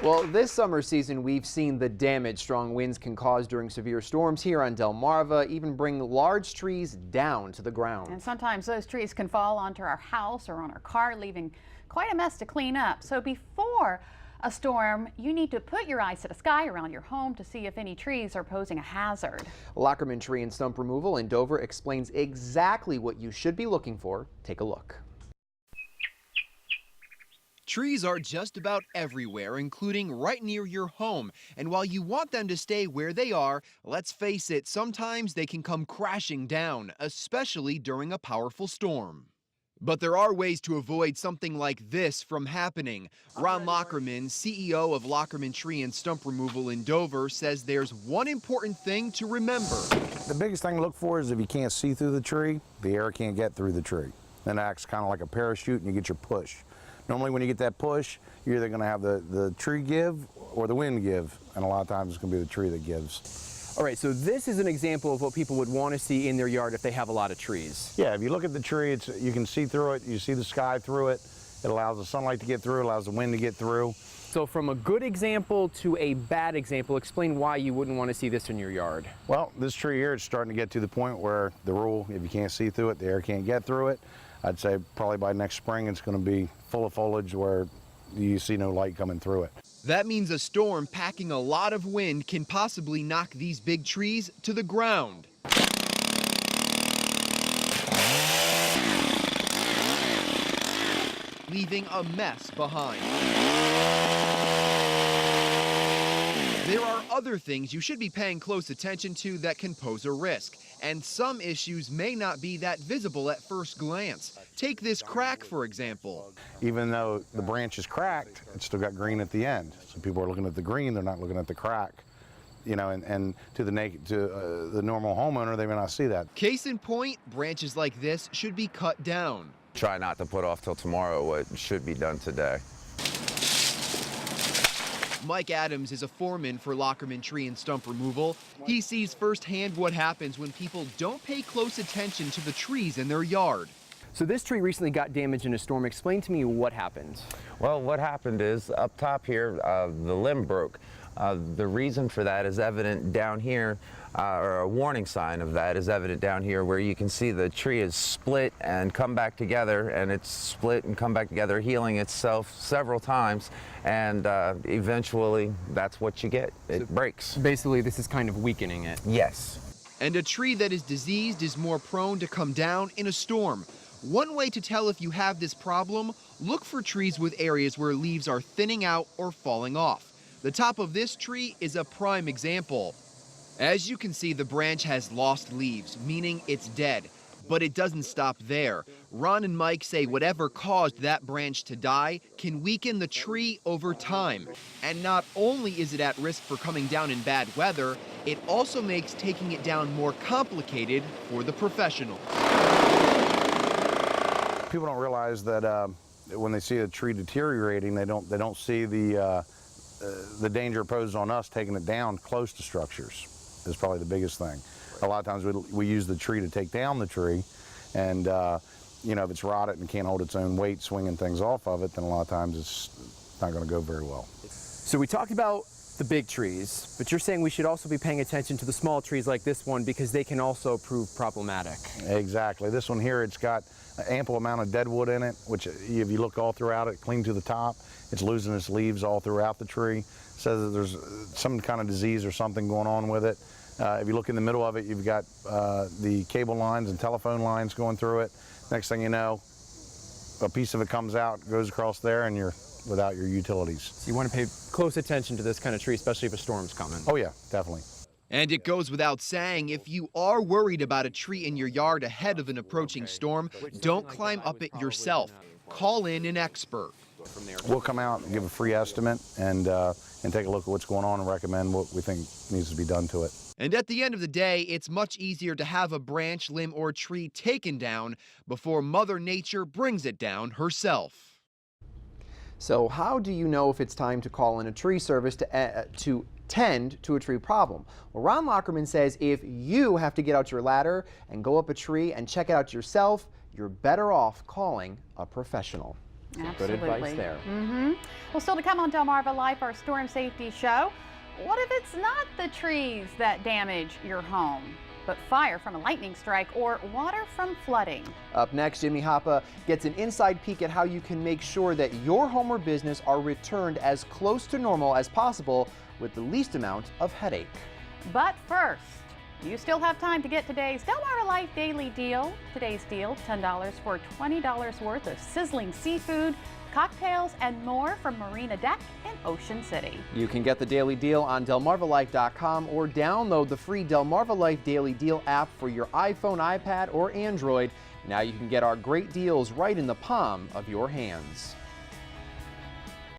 Well, this summer season, we've seen the damage strong winds can cause during severe storms here on Delmarva, even bring large trees down to the ground. And sometimes those trees can fall onto our house or on our car, leaving quite a mess to clean up. So before a storm, you need to put your eyes to the sky around your home to see if any trees are posing a hazard. Loockerman Tree and Stump Removal in Dover explains exactly what you should be looking for. Take a look. Trees are just about everywhere, including right near your home. And while you want them to stay where they are, let's face it, sometimes they can come crashing down, especially during a powerful storm. But there are ways to avoid something like this from happening. Ron Loockerman, CEO of Loockerman Tree and Stump Removal in Dover, says there's one important thing to remember. The biggest thing to look for is if you can't see through the tree, the air can't get through the tree. Then it acts kind of like a parachute and you get your push. Normally when you get that push, you're either going to have the tree give or the wind give, and a lot of times it's going to be the tree that gives. All right, so this is an example of what people would want to see in their yard if they have a lot of trees. Yeah, if you look at the tree, you can see through it, you see the sky through it. It allows the sunlight to get through, allows the wind to get through. So from a good example to a bad example, explain why you wouldn't want to see this in your yard. Well, this tree here is starting to get to the point where the rule, if you can't see through it, the air can't get through it. I'd say probably by next spring it's going to be full of foliage where you see no light coming through it. That means a storm packing a lot of wind can possibly knock these big trees to the ground. Leaving a mess behind. There are other things you should be paying close attention to that can pose a risk, and some issues may not be that visible at first glance. Take this crack, for example. Even though the branch is cracked, it's still got green at the end. So people are looking at the green, they're not looking at the crack. You know, and to the normal homeowner, they may not see that. Case in point, branches like this should be cut down. Try not to put off till tomorrow what should be done today. Mike Adams is a foreman for Loockerman Tree and Stump Removal. He sees firsthand what happens when people don't pay close attention to the trees in their yard. So this tree recently got damaged in a storm. Explain to me what happened. Well, what happened is up top here, the limb broke. The reason for that is evident down here, or a warning sign of that is evident down here, where you can see the tree is split and come back together, and it's split and come back together, healing itself several times, and eventually that's what you get. It breaks. Basically, this is kind of weakening it. Yes. And a tree that is diseased is more prone to come down in a storm. One way to tell if you have this problem, look for trees with areas where leaves are thinning out or falling off. The top of this tree is a prime example. As you can see, the branch has lost leaves, meaning it's dead. But it doesn't stop there. Ron and Mike say whatever caused that branch to die can weaken the tree over time. And not only is it at risk for coming down in bad weather, it also makes taking it down more complicated for the professional. People don't realize that when they see a tree deteriorating, they don't see the danger posed on us taking it down close to structures is probably the biggest thing. A lot of times we use the tree to take down the tree, and you know, if it's rotted and can't hold its own weight swinging things off of it, then a lot of times it's not going to go very well. So we talked about the big trees, but you're saying we should also be paying attention to the small trees like this one because they can also prove problematic. Exactly. This one here, it's got an ample amount of dead wood in it, which if you look all throughout it, clean to the top, it's losing its leaves all throughout the tree. It says that there's some kind of disease or something going on with it. If you look in the middle of it, you've got the cable lines and telephone lines going through it. Next thing you know, a piece of it comes out, goes across there, and you're without your utilities. So you want to pay close attention to this kind of tree, especially if a storm's coming. Oh yeah, definitely. And it goes without saying, if you are worried about a tree in your yard ahead of an approaching storm, don't climb up it yourself. Call in an expert. We'll come out and give a free estimate and take a look at what's going on and recommend what we think needs to be done to it. And at the end of the day, it's much easier to have a branch, limb, or tree taken down before Mother Nature brings it down herself. So how do you know if it's time to call in a tree service to tend to a tree problem? Well, Ron Loockerman says if you have to get out your ladder and go up a tree and check it out yourself, you're better off calling a professional. So Absolutely. good advice there. Well, still to come on Delmarva Life, our storm safety show. What if it's not the trees that damage your home, but fire from a lightning strike or water from flooding? Up next, Jimmy Hoppa gets an inside peek at how you can make sure that your home or business are returned as close to normal as possible with the least amount of headache. But first, you still have time to get today's Delmarva Life Daily Deal. Today's deal, $10 for $20 worth of sizzling seafood, cocktails, and more from Marina Deck in Ocean City. You can get the daily deal on delmarvalife.com or download the free Delmarva Life Daily Deal app for your iPhone, iPad, or Android. Now you can get our great deals right in the palm of your hands.